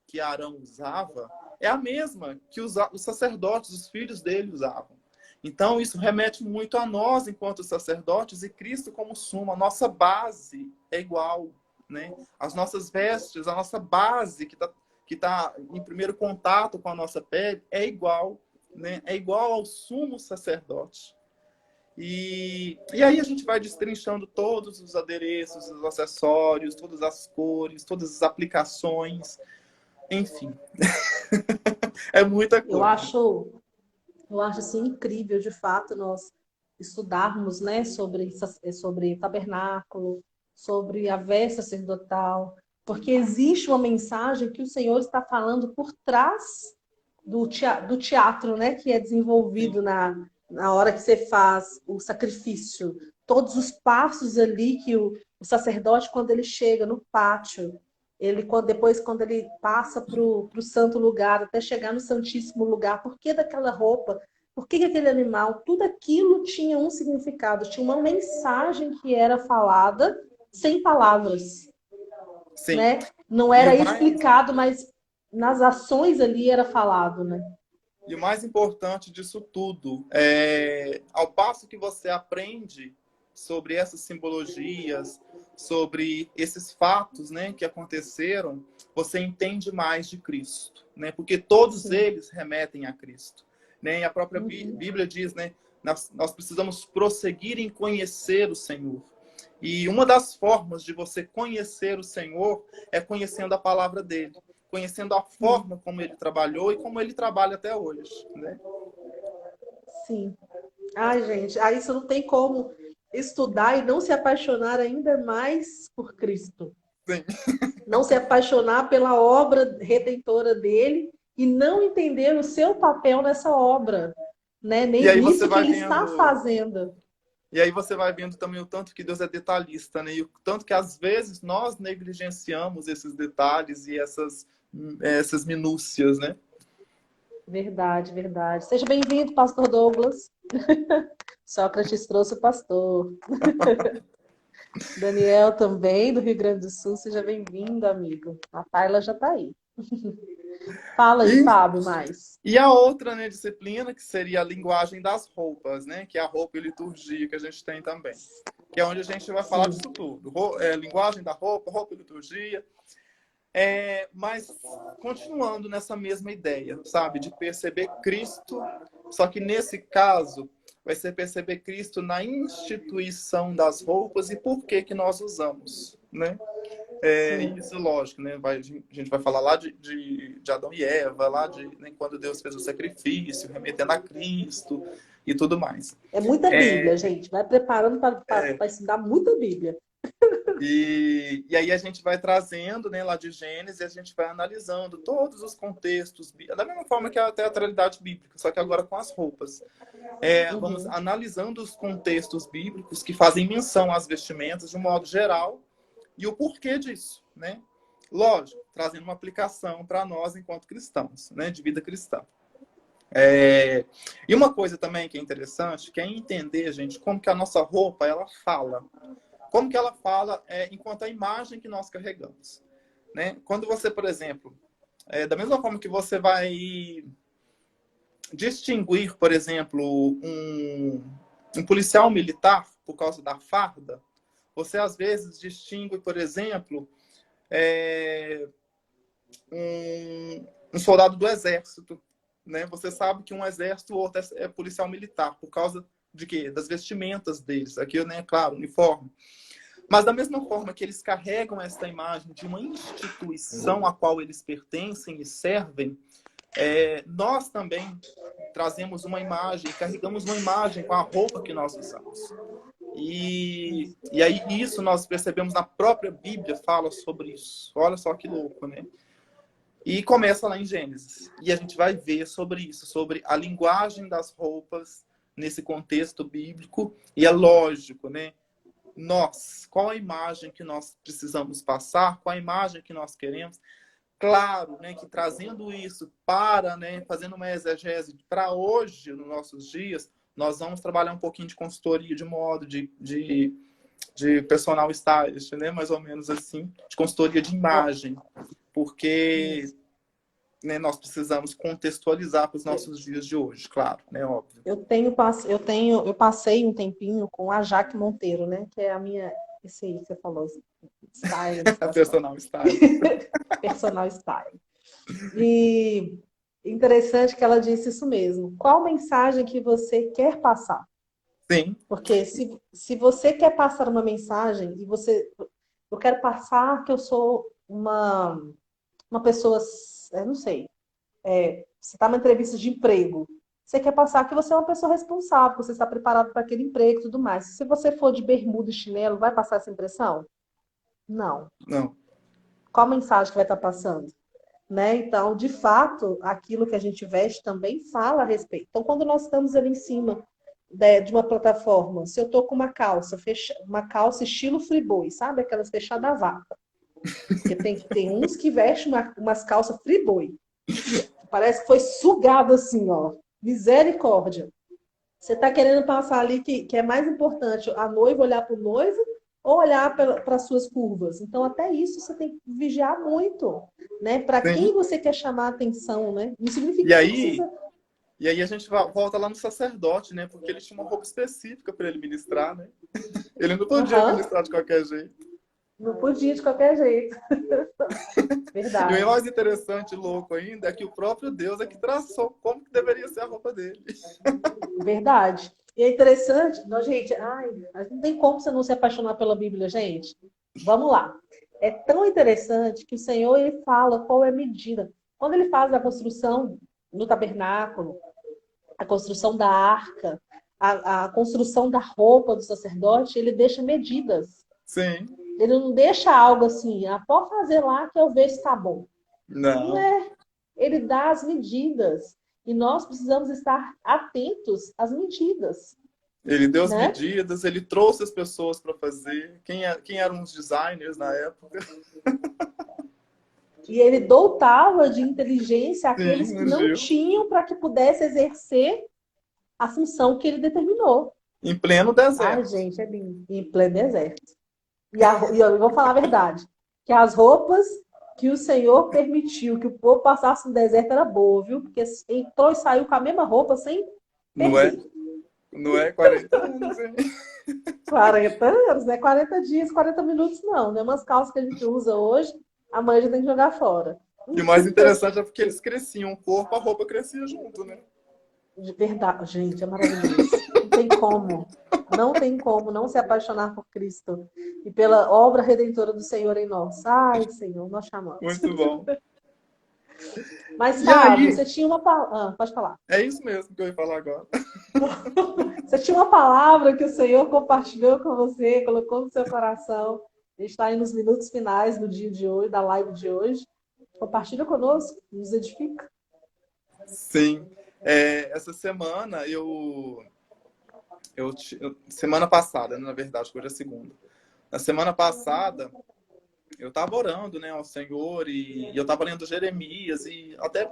que Arão usava é a mesma que os sacerdotes, os filhos dele usavam. Então, isso remete muito a nós, enquanto sacerdotes, e Cristo como sumo. A nossa base é igual, né? As nossas vestes, a nossa base, que tá em primeiro contato com a nossa pele, é igual, né? É igual ao sumo sacerdote. E aí a gente vai destrinchando todos os adereços, os acessórios, todas as cores, todas as aplicações, enfim. É muita coisa. Eu acho assim incrível, de fato, nós estudarmos, né, sobre tabernáculo, sobre a veste sacerdotal, porque existe uma mensagem que o Senhor está falando por trás do teatro, né, que é Sim. desenvolvido na hora que você faz o sacrifício. Todos os passos ali que o sacerdote, quando ele chega no pátio, depois, quando ele passa para o santo lugar, até chegar no santíssimo lugar, por que daquela roupa? Por que aquele animal? Tudo aquilo tinha um significado, tinha uma mensagem que era falada sem palavras, Sim. né? Não E era o mais, explicado, mas nas ações ali era falado, né? e o mais importante disso tudo ao passo que você aprende sobre essas simbologias, sobre esses fatos, né, que aconteceram, você entende mais de Cristo, né? Porque todos Sim. eles remetem a Cristo, né? E a própria Bíblia diz, né, nós precisamos prosseguir em conhecer o Senhor. E uma das formas de você conhecer o Senhor é conhecendo a palavra dele, conhecendo a forma como ele trabalhou e como ele trabalha até hoje, né? Sim. Ai, gente, aí isso não tem como estudar e não se apaixonar ainda mais por Cristo. Sim. Não se apaixonar pela obra redentora dele e não entender o seu papel nessa obra, né? E Nem aí você nisso que vai ele está vendo, fazendo. e aí você vai vendo também o tanto que Deus é detalhista, né? E o tanto que às vezes nós negligenciamos esses detalhes e essas minúcias, né? Verdade, verdade. Seja bem-vindo, pastor Douglas. Sócrates trouxe o pastor. Daniel também, do Rio Grande do Sul. Seja bem-vindo, amigo. A Tayla já está aí. Fala aí, E, Fábio, mais. e a outra, né, disciplina, que seria a linguagem das roupas, né? Que é a roupa e liturgia que a gente tem também. Que é onde a gente vai falar Sim. disso tudo. Linguagem da roupa, roupa e liturgia. Mas continuando nessa mesma ideia, sabe? De perceber Cristo, só que nesse caso vai ser perceber Cristo na instituição das roupas e por que que nós usamos, né? Isso, lógico, né? A gente vai falar lá de Adão e Eva, lá né, quando Deus fez o sacrifício, remetendo a Cristo e tudo mais. É muita Bíblia, gente. Vai preparando para estudar muita Bíblia. E aí a gente vai trazendo, né, lá de Gênesis, a gente vai analisando todos os contextos, da mesma forma que a teatralidade bíblica, só que agora com as roupas. Vamos analisando os contextos bíblicos que fazem menção às vestimentas de um modo geral e o porquê disso, né? Lógico, trazendo uma aplicação para nós enquanto cristãos, né, de vida cristã. E uma coisa também que é interessante, que é entender, gente, como que a nossa roupa, ela fala. Como que ela fala enquanto a imagem que nós carregamos, né? Quando você, por exemplo, da mesma forma que você vai distinguir, por exemplo, um policial militar por causa da farda, você às vezes distingue, por exemplo, um soldado do exército, né? Você sabe que um exército ou outro é policial militar por causa de quê? Das vestimentas deles. Aqui, né, claro, uniforme. Mas da mesma forma que eles carregam essa imagem de uma instituição a qual eles pertencem e servem, nós também trazemos uma imagem, carregamos uma imagem com a roupa que nós usamos. E aí isso nós percebemos na própria Bíblia, fala sobre isso. Olha só que louco, né? E começa lá em Gênesis. E a gente vai ver sobre isso, sobre a linguagem das roupas nesse contexto bíblico. E é lógico, né? nós, qual a imagem que nós precisamos passar, qual a imagem que nós queremos. Claro, né, que trazendo isso para, né, fazendo uma exegese para hoje, nos nossos dias, nós vamos trabalhar um pouquinho de consultoria de modo, de personal stylist, né, mais ou menos assim, de consultoria de imagem, porque, né, nós precisamos contextualizar para os nossos dias de hoje, claro, né, óbvio. Eu passei um tempinho com a Jaque Monteiro, né, que é a minha, esse aí que você falou, stylist, Personal stylist. personal stylist. E interessante que ela disse isso mesmo. Qual mensagem que você quer passar? Sim. Porque se você quer passar uma mensagem e eu quero passar que eu sou uma pessoa, não sei, você está numa entrevista de emprego, você quer passar que você é uma pessoa responsável, que você está preparado para aquele emprego e tudo mais. Se você for de bermuda e chinelo, vai passar essa impressão? Não. Não. Qual mensagem que vai estar passando? Né? Então, de fato, aquilo que a gente veste também fala a respeito. Então, quando nós estamos ali em cima de uma plataforma, se eu estou com uma calça estilo friboi, sabe? Aquelas fechadas a vácuo. Porque tem uns que vestem umas calças friboi. Parece que foi sugado assim, ó. Misericórdia. Você está querendo passar ali que é mais importante a noiva olhar para o noivo ou olhar para as suas curvas. Então, até isso você tem que vigiar muito, né? Para quem você quer chamar a atenção, né? Não significa que você precisa... E aí a gente volta lá no sacerdote, né? Porque ele tinha uma roupa específica para ele ministrar, né? Ele não podia ministrar de qualquer jeito. Não podia de qualquer jeito. Verdade. E o mais interessante, louco ainda, é que o próprio Deus é que traçou como que deveria ser a roupa dele. Verdade. E é interessante, gente, não tem como você não se apaixonar pela Bíblia, gente. Vamos lá. É tão interessante que o Senhor, ele fala qual é a medida. Quando ele faz a construção no tabernáculo, a construção da arca, a construção da roupa do sacerdote, ele deixa medidas. Sim. Ele não deixa algo assim, pode fazer lá que eu vejo se tá bom. Não é. Ele dá as medidas. E nós precisamos estar atentos às medidas. Ele deu as medidas, ele trouxe as pessoas para fazer. Quem eram os designers na época? E ele dotava de inteligência aqueles que não tinham para que pudesse exercer a função que ele determinou. Em pleno deserto. Ai, gente, é lindo. Em pleno deserto. E eu vou falar a verdade, que as roupas que o Senhor permitiu que o povo passasse no deserto era boa, viu? Porque entrou e saiu com a mesma roupa sem perder. Não é 40 anos, hein? 40 anos, não é 40 dias, 40 minutos, não. Né? Umas calças que a gente usa hoje, amanhã já tem que jogar fora. E o mais interessante é porque eles cresciam, o corpo, a roupa crescia junto, né? De verdade, gente, é maravilhoso. Não tem como. Não tem como não se apaixonar por Cristo e pela obra redentora do Senhor em nós. Ai, Senhor, nós chamamos. Muito bom. Mas, Fábio, você tinha uma palavra. Pode falar. É isso mesmo que eu ia falar agora. Você tinha uma palavra que o Senhor compartilhou com você, colocou no seu coração. A gente está aí nos minutos finais do dia de hoje, da live de hoje. Compartilha conosco, nos edifica. Sim. Essa semana, semana passada, na verdade, hoje é segunda. Na semana passada, eu estava orando, né, ao Senhor e eu estava lendo Jeremias e até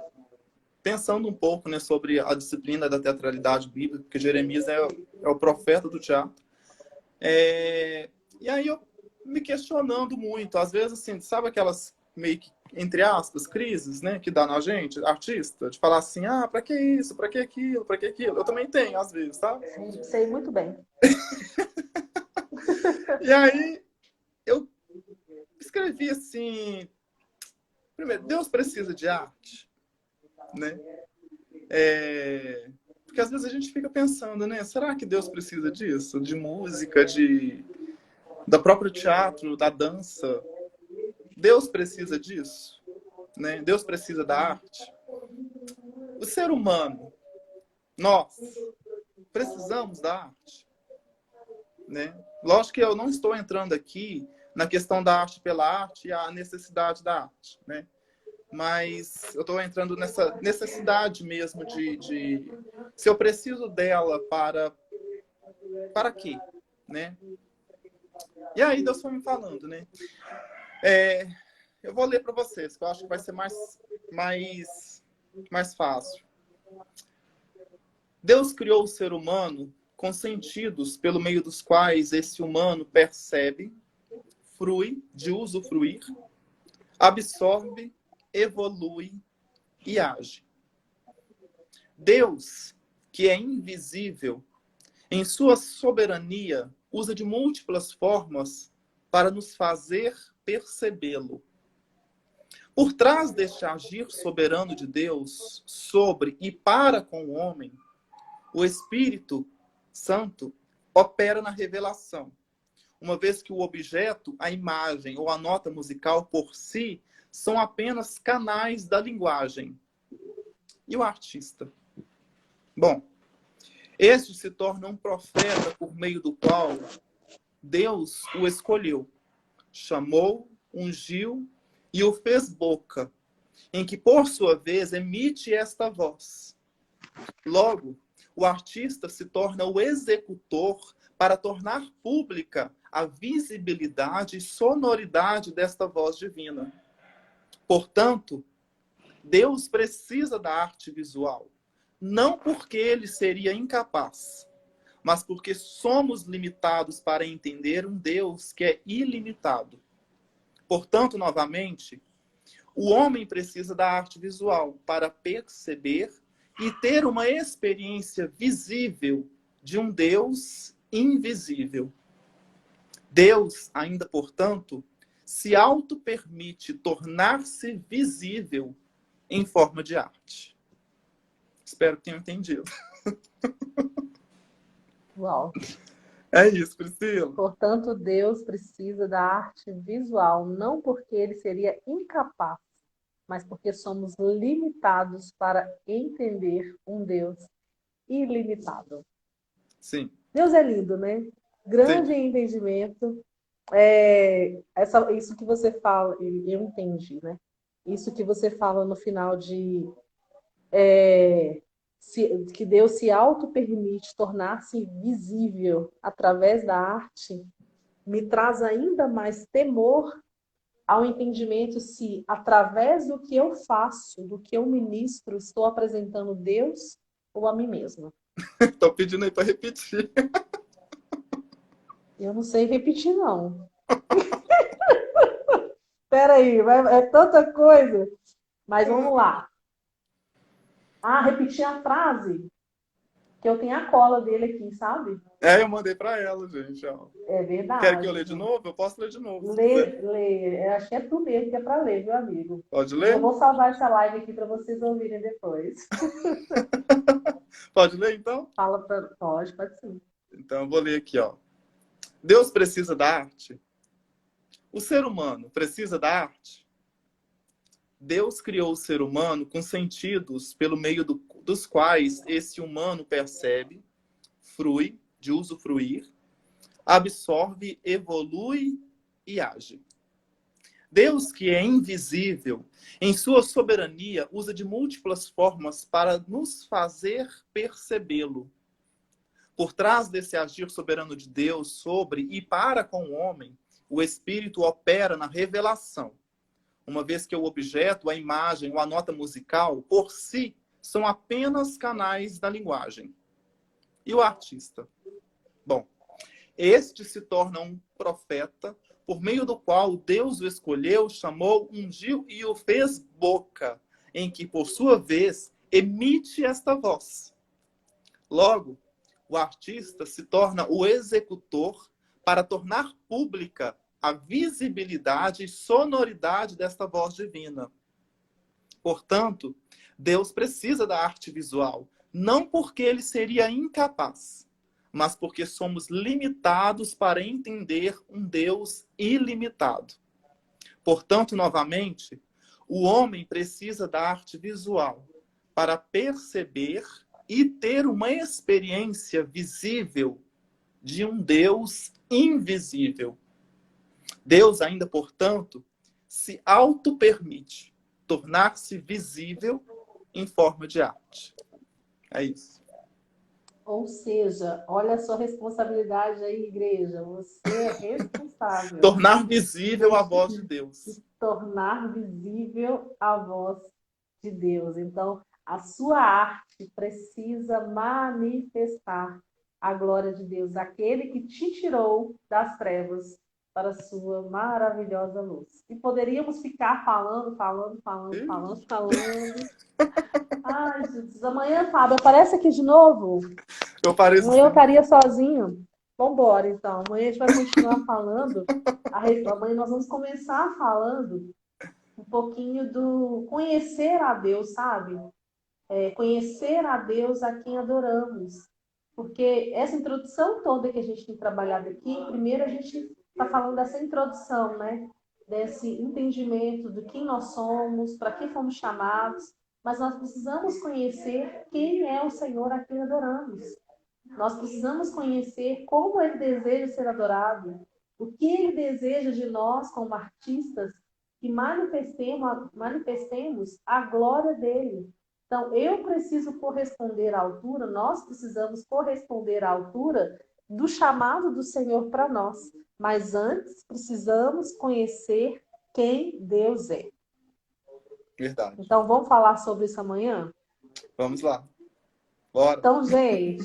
pensando um pouco, né, sobre a disciplina da teatralidade bíblica, porque Jeremias é o profeta do teatro. E aí eu me questionando muito, às vezes, assim, sabe aquelas meio que, entre aspas, crises, né, que dá na gente, artista, de falar assim, pra que isso, pra que aquilo, pra que aquilo? Eu também tenho, às vezes, tá? Sei muito bem. E aí, eu escrevi assim, primeiro, Deus precisa de arte, né? Porque às vezes a gente fica pensando, né, será que Deus precisa disso? De música, da próprio teatro, da dança? Deus precisa disso, né? Deus precisa da arte. O ser humano, nós, precisamos da arte, né? Lógico que eu não estou entrando aqui na questão da arte pela arte e a necessidade da arte, né? Mas eu estou entrando nessa necessidade mesmo de se eu preciso dela para quê, né? E aí Deus foi me falando, né? Eu vou ler para vocês, que eu acho que vai ser mais fácil. Deus criou o ser humano com sentidos pelo meio dos quais esse humano percebe, frui, de usufruir, absorve, evolui e age. Deus, que é invisível, em sua soberania, usa de múltiplas formas para nos fazer percebê-lo. Por trás deste agir soberano de Deus sobre e para com o homem, o Espírito Santo opera na revelação, uma vez que o objeto, a imagem ou a nota musical por si são apenas canais da linguagem. E o artista? Bom, este se torna um profeta por meio do qual Deus o escolheu, chamou, ungiu e o fez boca, em que, por sua vez, emite esta voz. Logo, o artista se torna o executor para tornar pública a visibilidade e sonoridade desta voz divina. Portanto, Deus precisa da arte visual, não porque ele seria incapaz, mas porque somos limitados para entender um Deus que é ilimitado. Portanto, novamente, o homem precisa da arte visual para perceber e ter uma experiência visível de um Deus invisível. Deus, ainda portanto, se auto-permite tornar-se visível em forma de arte. Espero que tenham entendido. Uau. É isso, Priscila. Portanto, Deus precisa da arte visual, não porque ele seria incapaz, mas porque somos limitados para entender um Deus ilimitado. Sim. Deus é lindo, né? Grande em entendimento. Isso que você fala, eu entendi, né? Isso que você fala no final que Deus se auto-permite tornar-se visível através da arte, me traz ainda mais temor ao entendimento se, através do que eu faço, do que eu ministro, estou apresentando Deus ou a mim mesma. Estou pedindo aí para repetir. Eu não sei repetir, não. Espera aí, é tanta coisa. Mas vamos lá. Repetir a frase, que eu tenho a cola dele aqui, sabe? Eu mandei para ela, gente. Ó. É verdade. Quer que eu leia de novo? Eu posso ler de novo. Lê. Acho que é tu mesmo que é para ler, meu amigo. Pode ler? Eu vou salvar essa live aqui para vocês ouvirem depois. Pode ler, então? Pode sim. Então, eu vou ler aqui, ó. Deus precisa da arte? O ser humano precisa da arte? Deus criou o ser humano com sentidos pelo meio dos quais esse humano percebe, frui, de usufruir, absorve, evolui e age. Deus, que é invisível, em sua soberania, usa de múltiplas formas para nos fazer percebê-lo. Por trás desse agir soberano de Deus sobre e para com o homem, o Espírito opera na revelação, uma vez que o objeto, a imagem ou a nota musical, por si, são apenas canais da linguagem. E o artista? Bom, este se torna um profeta, por meio do qual Deus o escolheu, chamou, ungiu e o fez boca, em que, por sua vez, emite esta voz. Logo, o artista se torna o executor para tornar pública a visibilidade e sonoridade desta voz divina. Portanto, Deus precisa da arte visual, não porque ele seria incapaz, mas porque somos limitados para entender um Deus ilimitado. Portanto, novamente, o homem precisa da arte visual para perceber e ter uma experiência visível de um Deus invisível. Deus ainda, portanto, se auto-permite tornar-se visível em forma de arte. É isso. Ou seja, olha a sua responsabilidade aí, igreja. Você é responsável Tornar visível a voz de de Deus. tornar visível a voz de Deus. Então, a sua arte precisa manifestar a glória de Deus, aquele que te tirou das trevas para a sua maravilhosa luz. E poderíamos ficar falando. Ai, Jesus, amanhã, Fábio, aparece aqui de novo. Eu pareço Amanhã eu assim. estaria sozinho. Vamos embora, então. Amanhã a gente vai continuar falando. Amanhã nós vamos começar falando um pouquinho do conhecer a Deus, sabe? Conhecer a Deus a quem adoramos. Porque essa introdução toda que a gente tem trabalhado aqui, primeiro a gente está falando dessa introdução, né? Desse entendimento de quem nós somos, para que fomos chamados, mas nós precisamos conhecer quem é o Senhor a quem adoramos. Nós precisamos conhecer como Ele deseja ser adorado, o que Ele deseja de nós como artistas, que manifestemos a glória dEle. Então, eu preciso corresponder à altura, nós precisamos corresponder à altura do chamado do Senhor para nós. Mas antes, precisamos conhecer quem Deus é. Verdade. Então, vamos falar sobre isso amanhã? Vamos lá. Bora. Então, gente,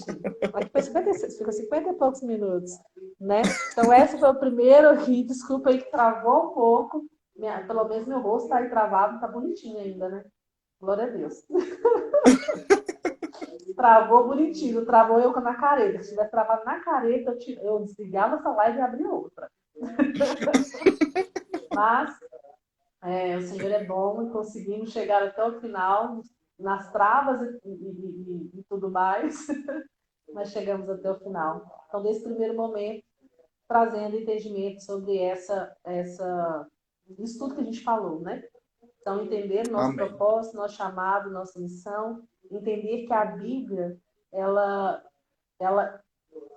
aqui foi 56, fica 50 e poucos minutos, né? Então, esse foi o primeiro aqui. Desculpa aí que travou um pouco. Pelo menos meu rosto tá aí travado, tá bonitinho ainda, né? Glória a Deus. Travou bonitinho, travou eu na careta. Se tivesse travado na careta, eu desligava essa live e abria outra. Mas o Senhor é bom e conseguimos chegar até o final, nas travas e tudo mais, mas chegamos até o final. Então, desse primeiro momento, trazendo entendimento sobre isso tudo que a gente falou, né? Então, entender nosso Amém. propósito, nosso chamado, nossa missão, entender que a Bíblia, ela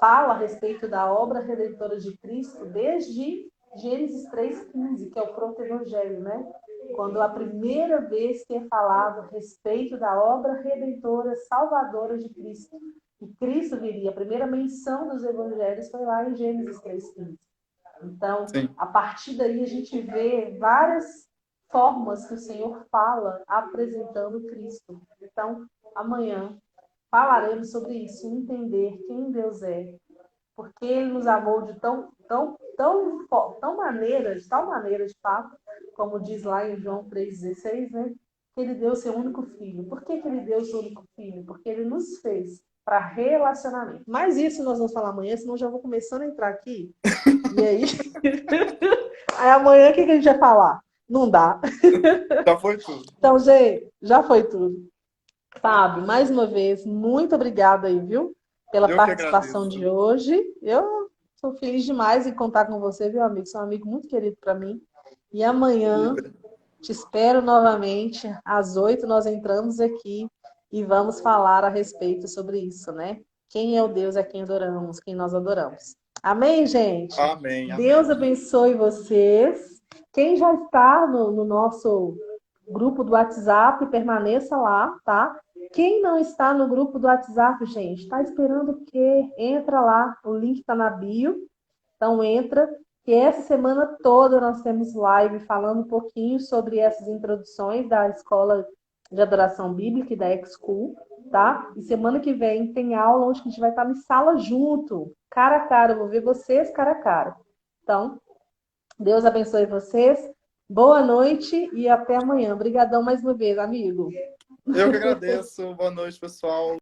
fala a respeito da obra redentora de Cristo desde Gênesis 3,15, que é o proto-evangelho, né? Quando a primeira vez que é falado a respeito da obra redentora, salvadora de Cristo, que Cristo viria, a primeira menção dos evangelhos foi lá em Gênesis 3,15. Então, Sim. a partir daí a gente vê várias formas que o Senhor fala apresentando Cristo. Então, amanhã falaremos sobre isso, entender quem Deus é, porque Ele nos amou de tal maneira, de fato, como diz lá em João 3,16, né? Que Ele deu seu único filho. Por que Ele deu seu único filho? Porque Ele nos fez para relacionamento. Mas isso nós vamos falar amanhã, senão eu já vou começando a entrar aqui. E aí, aí amanhã o que a gente vai falar? Não dá. Já foi tudo. Então, gente, já foi tudo. Fábio, mais uma vez, muito obrigada aí, viu? Pela participação de hoje. Eu sou feliz demais em contar com você, viu, amigo? Você é um amigo muito querido para mim. E amanhã te espero novamente. Às 8 nós entramos aqui e vamos falar a respeito sobre isso, né? Quem é o Deus a quem adoramos, quem nós adoramos. Amém, gente? Amém. Deus abençoe vocês. Quem já está no nosso grupo do WhatsApp, permaneça lá, tá? Quem não está no grupo do WhatsApp, gente, está esperando o quê? Entra lá, o link está na bio. Então entra, que essa semana toda nós temos live falando um pouquinho sobre essas introduções da Escola de Adoração Bíblica e da X-School, tá? E semana que vem tem aula onde a gente vai estar em sala junto, cara a cara, eu vou ver vocês cara a cara. Então, Deus abençoe vocês. Boa noite e até amanhã. Obrigadão mais uma vez, amigo. Eu que agradeço. Boa noite, pessoal.